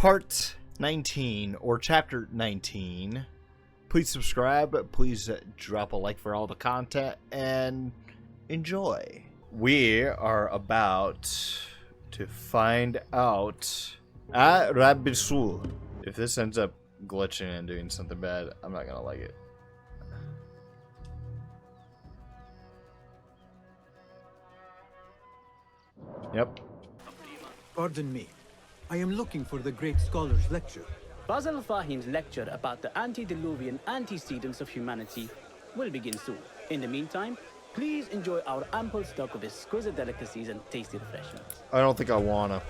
part 19 or chapter 19. Please subscribe. Please drop a like for all the content and enjoy. We are about to find out at Rabisul. If this ends up glitching and doing something bad, I'm not gonna like it. Yep. Pardon me. I am looking for the great scholar's lecture. Basil Fahim's lecture about the antediluvian antecedents of humanity will begin soon. In the meantime, please enjoy our ample stock of exquisite delicacies and tasty refreshments. I don't think I wanna.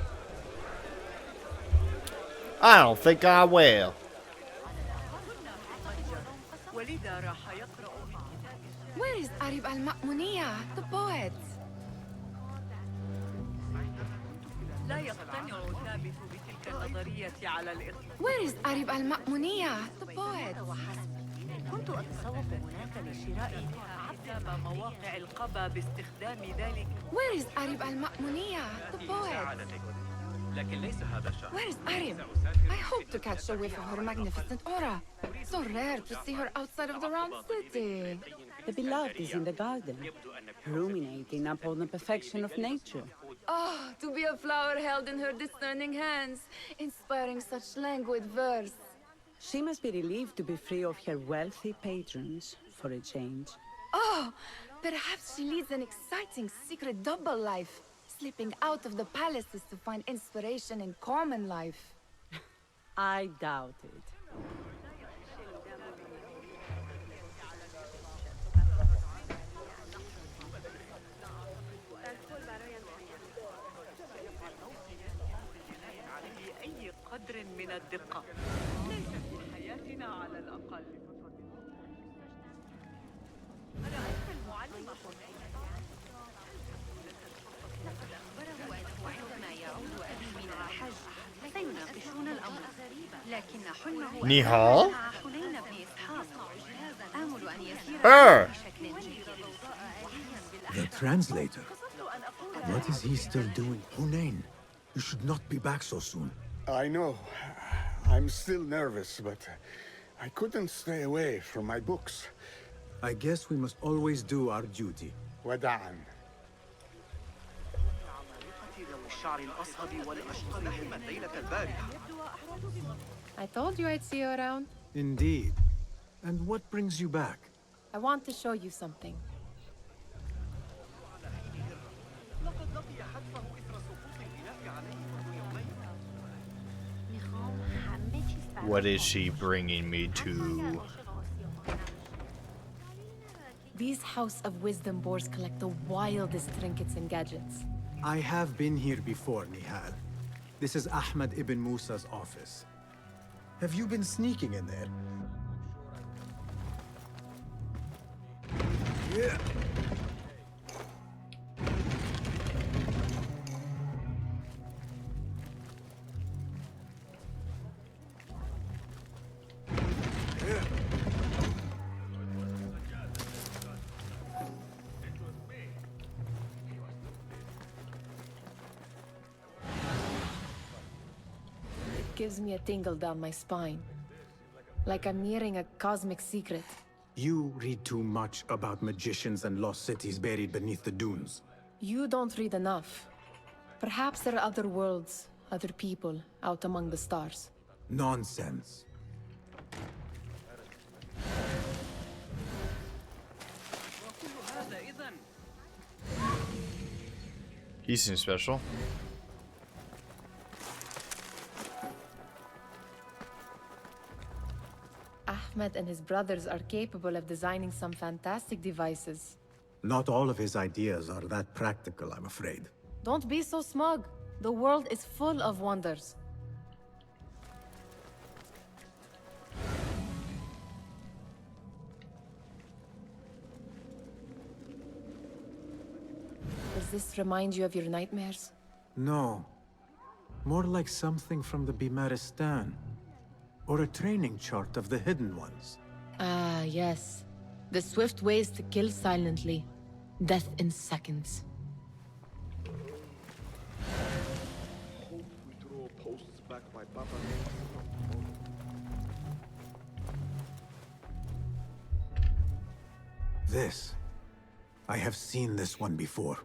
I don't think I will. Where is Arib al-Ma'muniya, the poet? Where is Arib al-Ma'muniya, the poet? كنت أتصوف هناك لشراء حسب مواقع القبا باستخدام ذلك. Where is Arib al-Ma'muniya, the poet? Where is Arib? I hope to catch a whiff of her magnificent aura. So rare to see her outside of the round city. The beloved is in the garden, ruminating upon the perfection of nature. Oh, to be a flower held in her discerning hands, inspiring such languid verse. She must be relieved to be free of her wealthy patrons, for a change. Oh, perhaps she leads an exciting secret double life, slipping out of the palaces to find inspiration in common life. I doubt it. قدر من الدقة ليس في حياتنا على الأقل. رأيت المعلم وعندما يعود أبي من الحج سيناقشون الأمر لكن حلمه نيهال مع حنين بن إسحاق آمل أن يسير بشكل جيد. The translator. What is he still doing? Hunain, you should not be back so soon. I know. I'm still nervous, but I couldn't stay away from my books. I guess we must always do our duty. وداعا. I told you I'd see you around. Indeed. And what brings you back? I want to show you something. What is she bringing me to? These House of Wisdom boars collect the wildest trinkets and gadgets. I have been here before, Nihal. This is Ahmed ibn Musa's office. Have you been sneaking in there? Yeah. Gives me a tingle down my spine. Like I'm nearing a cosmic secret. You read too much about magicians and lost cities buried beneath the dunes. You don't read enough. Perhaps there are other worlds, other people, out among the stars. Nonsense. He seems special. Ahmed and his brothers are capable of designing some fantastic devices. Not all of his ideas are that practical, I'm afraid. Don't be so smug. The world is full of wonders. Does this remind you of your nightmares? No. More like something from the Bimaristan. Or a training chart of the Hidden Ones. Ah, yes. The swift ways to kill silently. Death in seconds. We draw posts back by This. I have seen this one before.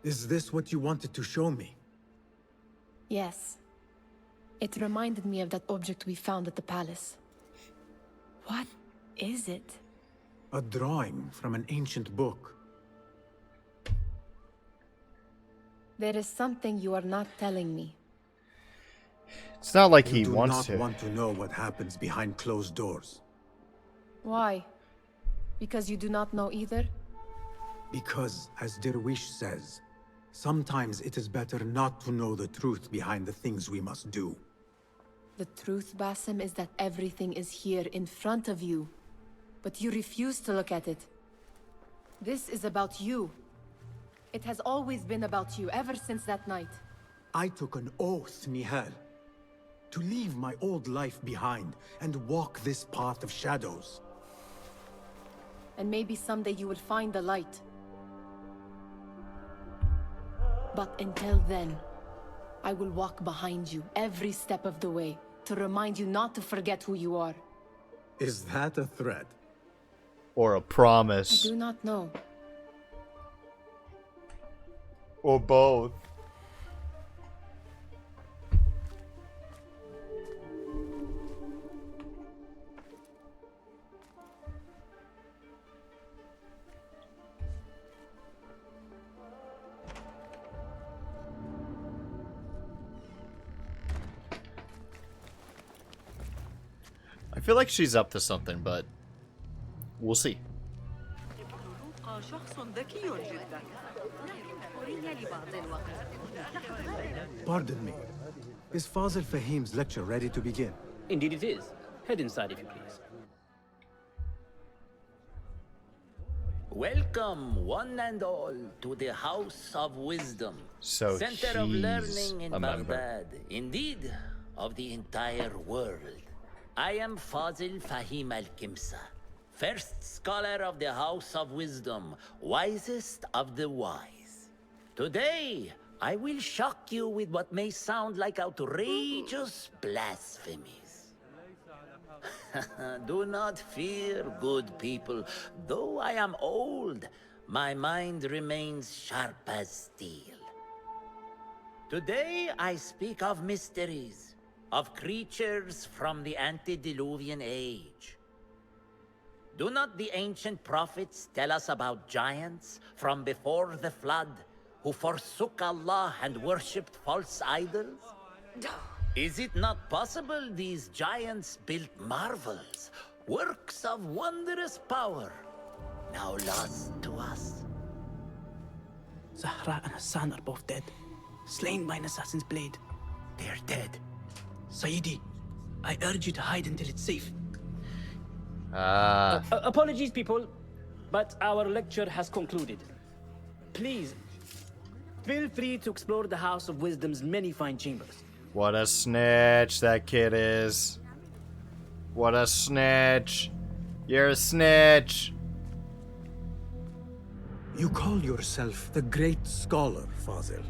Is this what you wanted to show me? Yes. It reminded me of that object we found at the palace. What is it? A drawing from an ancient book. There is something you are not telling me. It's not like You he do wants not to. want to know what happens behind closed doors. Why? Because you do not know either? Because, as Derwish says, sometimes it is better not to know the truth behind the things we must do. The truth, Basim, is that everything is here in front of you. But you refuse to look at it. This is about you. It has always been about you, ever since that night. I took an oath, Nihal, to leave my old life behind and walk this path of shadows. And maybe someday you will find the light. But until then, I will walk behind you every step of the way to remind you not to forget who you are. Is that a threat? Or a I promise. do not know. Or both. I feel like she's up to something, but we'll see. لوقا شخص ذكي جدا. لبعض الوقت. Pardon me. Is Fazil Fahim's lecture ready to begin? Indeed it is. Head inside if you please. Welcome, one and all, to the House of Wisdom, So center of he's learning in a member. Baghdad, indeed, of the entire world. I am Fazil Fahim al-Kimsa, first scholar of the House of Wisdom, wisest of the wise. Today, I will shock you with what may sound like outrageous blasphemies. Do not fear, good people. Though I am old, my mind remains sharp as steel. Today I speak of mysteries, of creatures from the antediluvian age. Do not the ancient prophets tell us about giants from before the flood who forsook Allah and worshipped false idols? Is it not possible these giants built marvels, works of wondrous power, now lost to us? Zahra and Hassan are both dead, slain by an assassin's blade. They're dead. Sayyidi, I urge you to hide until it's safe. Apologies, people, but our lecture has concluded. Please, feel free to explore the House of Wisdom's many fine chambers. What a snitch that kid is. What a snitch. You're a snitch. You call yourself the great scholar, Fazil.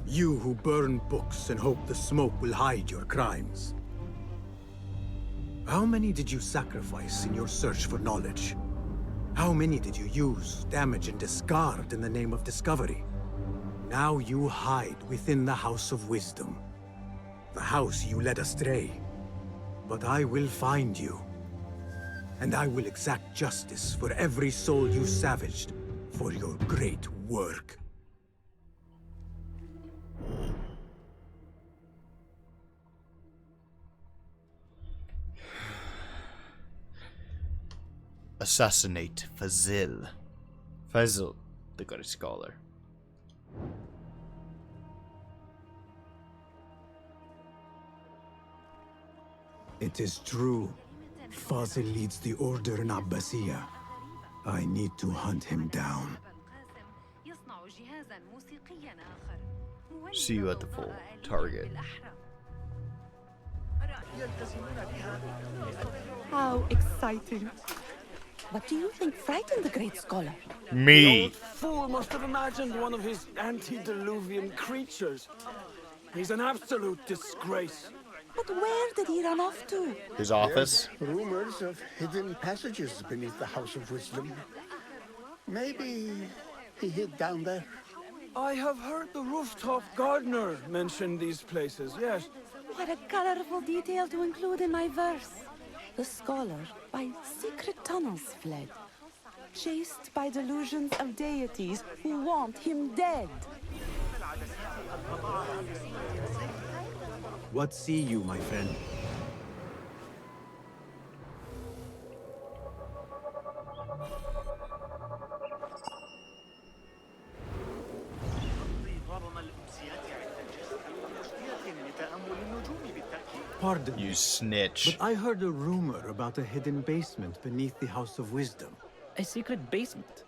You who burn books and hope the smoke will hide your crimes. How many did you sacrifice in your search for knowledge? How many did you use, damage, and discard in the name of discovery? Now you hide within the House of Wisdom. The house you led astray. But I will find you. And I will exact justice for every soul you savaged for your great work. Assassinate Fazil. Fazil, the good scholar. It is true. Fazil leads the order in Abbasiyah. I need to hunt him down. See you at the full target. How exciting. What do you think frightened the great scholar? Me. Fool must have imagined one of his antediluvian creatures. He's an absolute disgrace. But where did he run off to? His office. Rumors of hidden passages beneath the House of Wisdom. Maybe he hid down there. I have heard the rooftop gardener mention these places, yes. What a colorful detail to include in my verse. The scholar by secret tunnels fled, chased by delusions of deities who want him dead. What see you, my friend? Pardon me, You snitch. but I heard a rumor about a hidden basement beneath the House of Wisdom. A secret basement?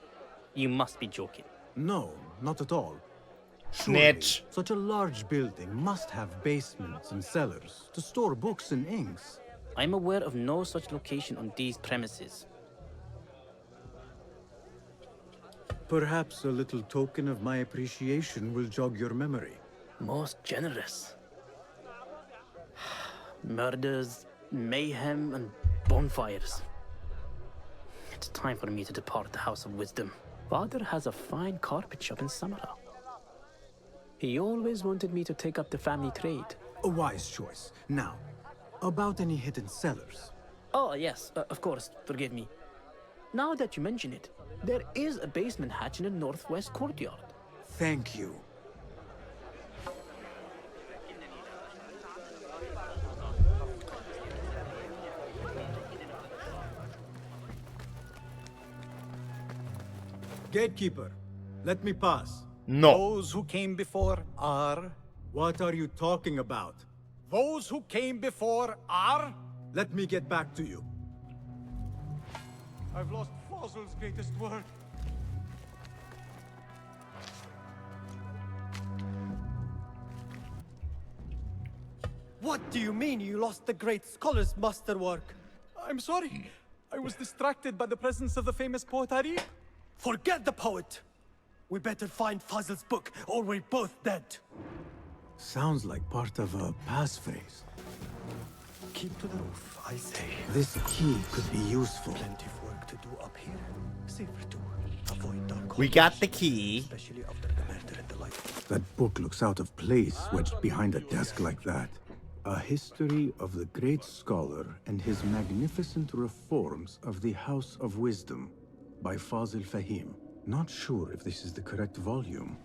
You must be joking. No, not at all. Snitch. Surely, such a large building must have basements and cellars to store books and inks. I'm aware of no such location on these premises. Perhaps a little token of my appreciation will jog your memory. Most generous. Murders, mayhem, and bonfires. It's time for me to depart the House of Wisdom. Father has a fine carpet shop in Samara. He always wanted me to take up the family trade. A wise choice. Now, about any hidden cellars. Oh, yes, of course, forgive me. Now that you mention it, there is a basement hatch in the northwest courtyard. Thank you. Gatekeeper, let me pass. No. Those who came before are... What are you talking about? Those who came before are... Let me get back to you. I've lost Fossil's greatest word. What do you mean you lost the great scholar's masterwork? I'm sorry. I was distracted by the presence of the famous poet Arif. Forget the poet! We better find Fazl's book, or we're both dead. Sounds like part of a passphrase. Keep to the roof, I say. This key could be useful. Plenty of work to do up here. Safer to avoid dark We got the key. especially after the murder and the like. That book looks out of place wedged behind a desk like that. A history of the great scholar and his magnificent reforms of the House of Wisdom by Fazil Fahim. Not sure if this is the correct volume.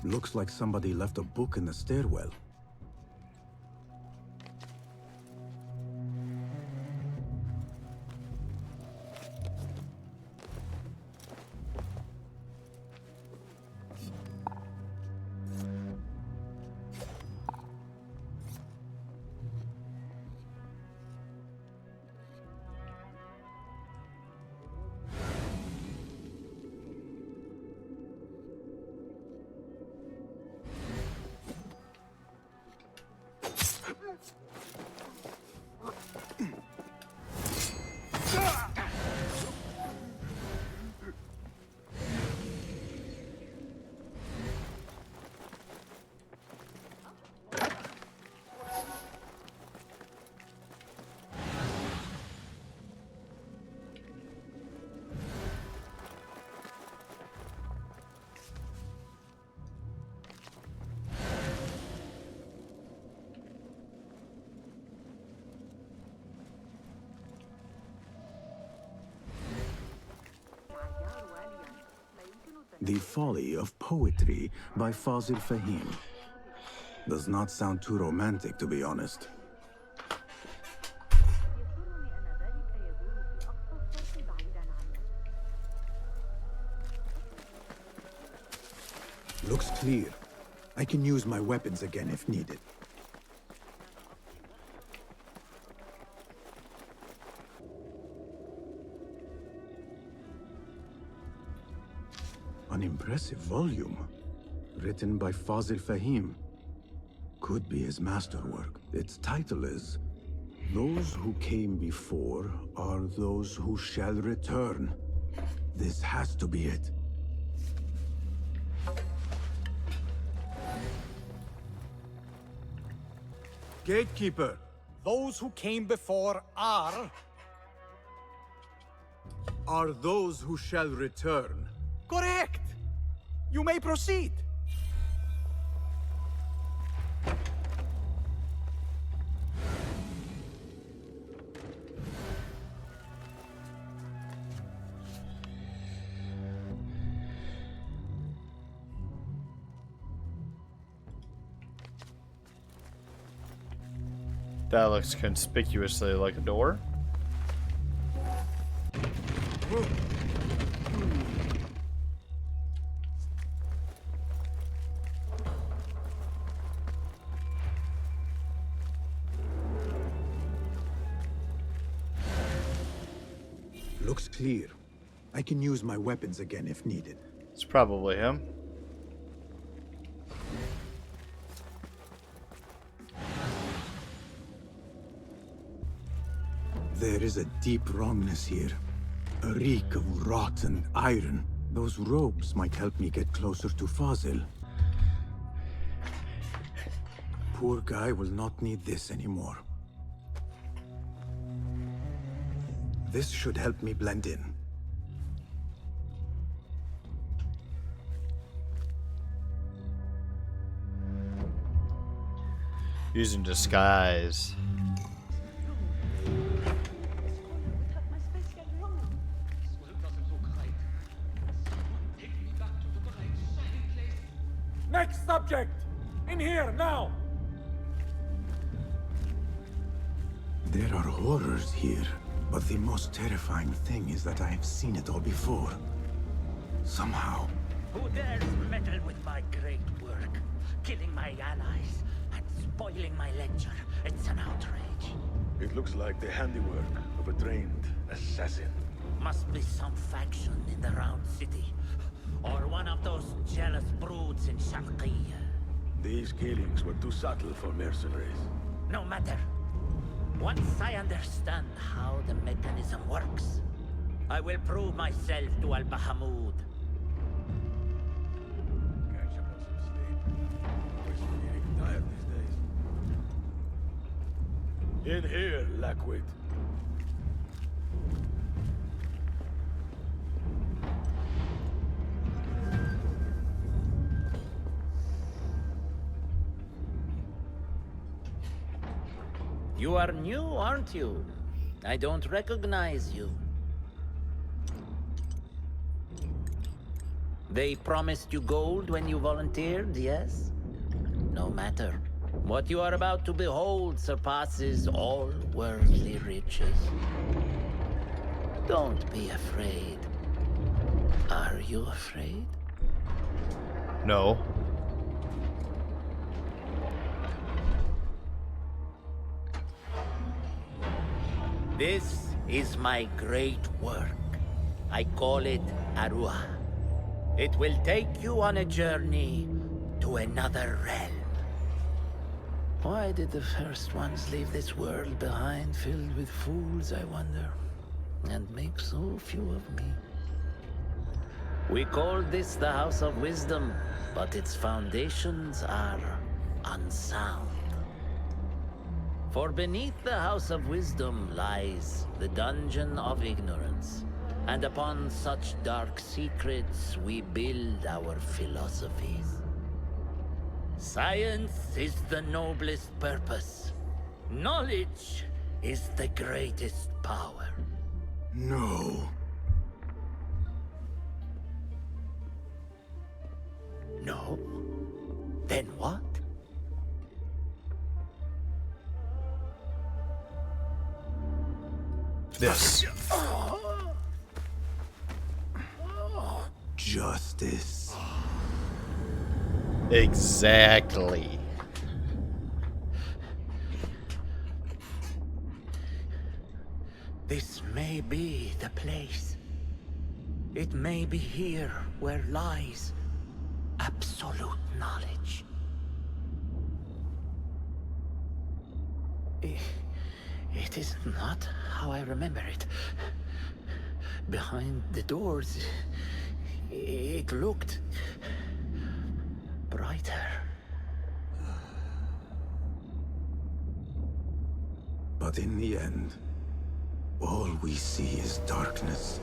Looks like somebody left a book in the stairwell. The Folly of Poetry by Fazil Fahim. Does not sound too romantic, to be honest. Looks clear. I can use my weapons again if needed. An impressive volume. Written by Fazil Fahim. Could be his masterwork. Its title is Those Who Came Before Are Those Who Shall Return. This has to be it. Gatekeeper! Those who came before are Those who shall return. correct. You may proceed. That looks conspicuously like a door. Looks clear. I can use my weapons again if needed. It's probably him. There is a deep wrongness here. A reek of rotten iron. Those robes might help me get closer to Fazil. Poor guy will not need this anymore. This should help me blend in. Using disguise. Next subject! In here, now! There are horrors here, but the most terrifying thing is that I have seen it all before. Somehow. Who dares meddle with my great work? Killing my allies and spoiling my lecture. It's an outrage. It looks like the handiwork of a trained assassin. Must be some faction in the Round City. Or one of those jealous broods in Sharqiyya. These killings were too subtle for mercenaries. No matter. Once I understand how the mechanism works, I will prove myself to Al-Bahamud. Catch up on some sleep. Always feeling tired these days. In here, Lackwit. You are new, aren't you? I don't recognize you. They promised you gold when you volunteered, yes? No matter. What you are about to behold surpasses all worldly riches. Don't be afraid. Are you afraid? No. This is my great work. I call it Arua. It will take you on a journey to another realm. Why did the first ones leave this world behind, filled with fools, I wonder, and make so few of me? We call this the House of Wisdom, but its foundations are unsound. For beneath the House of Wisdom lies the Dungeon of Ignorance, and upon such dark secrets we build our philosophies. Science is the noblest purpose. Knowledge is the greatest power. No. No? Then what? This. Justice. Exactly. This may be the place. It may be here where lies absolute knowledge. It is not how I remember it. Behind the doors, it looked brighter. But in the end, all we see is darkness.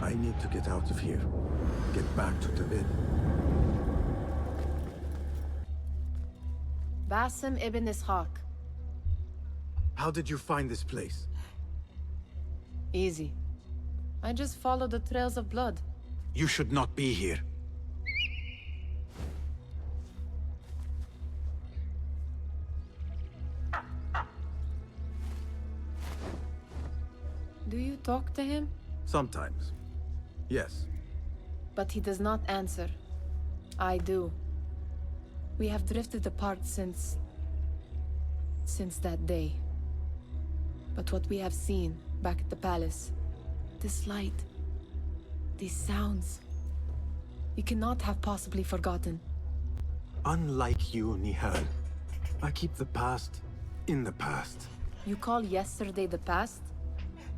I need to get out of here. Get back to Tibet. Basim ibn Ishaq. How did you find this place? Easy. I just followed the trails of blood. You should not be here. Do you talk to him? Sometimes. Yes. But he does not answer. I do. We have drifted apart since that day. But what we have seen back at the palace, this light, these sounds, you cannot have possibly forgotten. Unlike you, Nihal, I keep the past in the past. You call yesterday the past?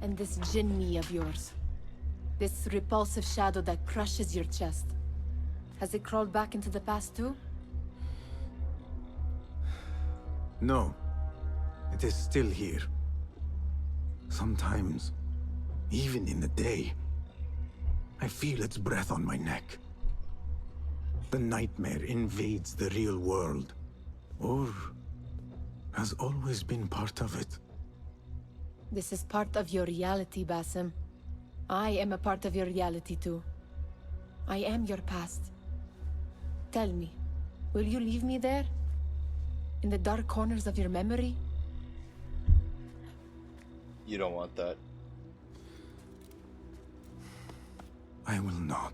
And this jinni of yours, this repulsive shadow that crushes your chest, has it crawled back into the past too? No. It is still here. Sometimes, even in the day, I feel its breath on my neck. The nightmare invades the real world, or has always been part of it. This is part of your reality, Basim. I am a part of your reality too. I am your past. Tell me, will you leave me there? In the dark corners of your memory? You don't want that. I will not.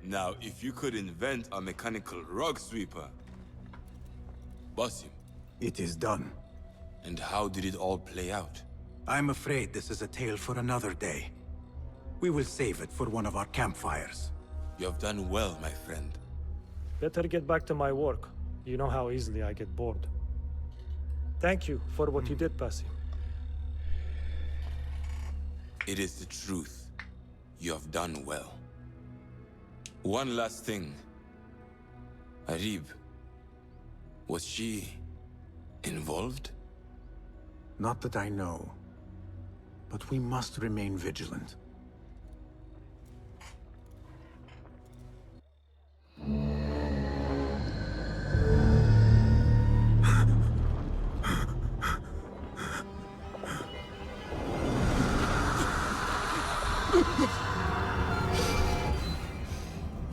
Now, if you could invent a mechanical rug sweeper, Basim. It is done. And how did it all play out? I'm afraid this is a tale for another day. We will save it for one of our campfires. You have done well, my friend. Better get back to my work. You know how easily I get bored. Thank you for what you did, Basim. It is the truth. You have done well. One last thing. Arib, was she involved? Not that I know. But we must remain vigilant.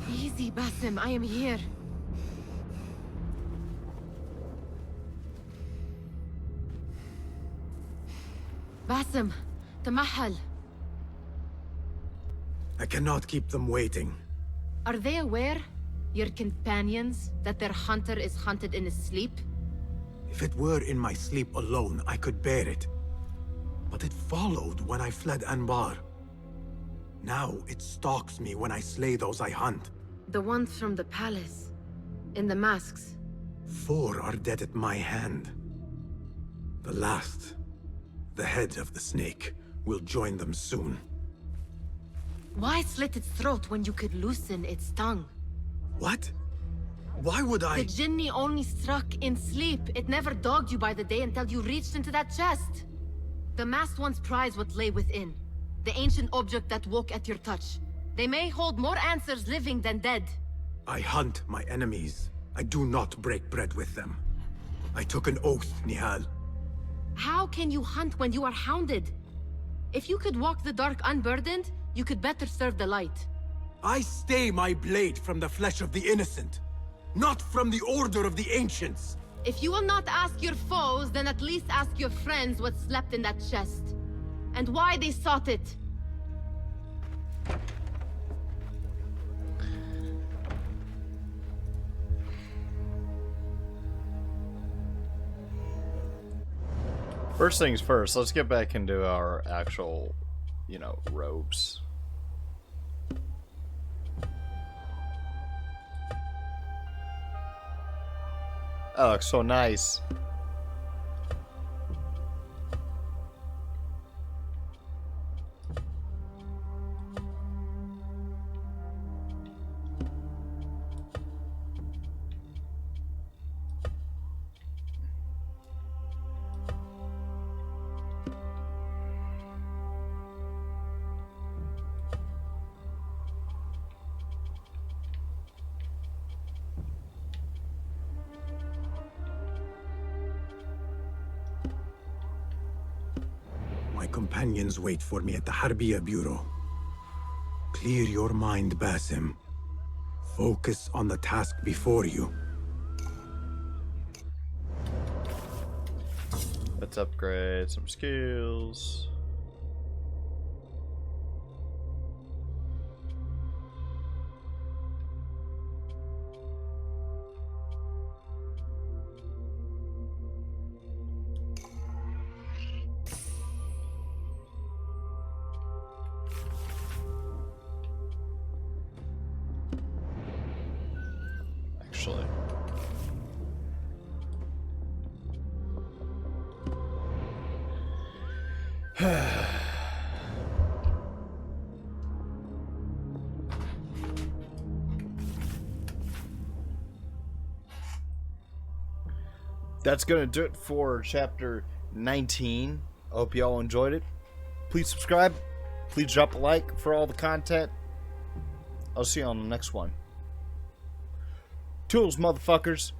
Easy, Basim, I am here. Basim, Tamahal. I cannot keep them waiting. Are they aware, your companions, that their hunter is hunted in his sleep? If it were in my sleep alone, I could bear it. But it followed when I fled Anbar. Now it stalks me when I slay those I hunt. The ones from the palace. In the masks. 4 are dead at my hand. The last, the head of the snake, will join them soon. Why slit its throat when you could loosen its tongue? What? Why would I? The Jinni only struck in sleep. It never dogged you by the day until you reached into that chest. The masked ones prize what lay within. The ancient object that woke at your touch. They may hold more answers living than dead. I hunt my enemies. I do not break bread with them. I took an oath, Nihal. How can you hunt when you are hounded? If you could walk the dark unburdened, you could better serve the light. I stay my blade from the flesh of the innocent, not from the order of the ancients. If you will not ask your foes, then at least ask your friends what slept in that chest. And why they sought it. First things first, let's get back into our actual, you know, robes. Oh, looks so nice. My companions wait for me at the Harbiya Bureau. Clear your mind, Basim. Focus on the task before you. Let's upgrade some skills. Actually. That's gonna do it for chapter 19. I hope y'all enjoyed it. Please subscribe. Please drop a like for all the content. I'll see you on the next one. Tools, motherfuckers.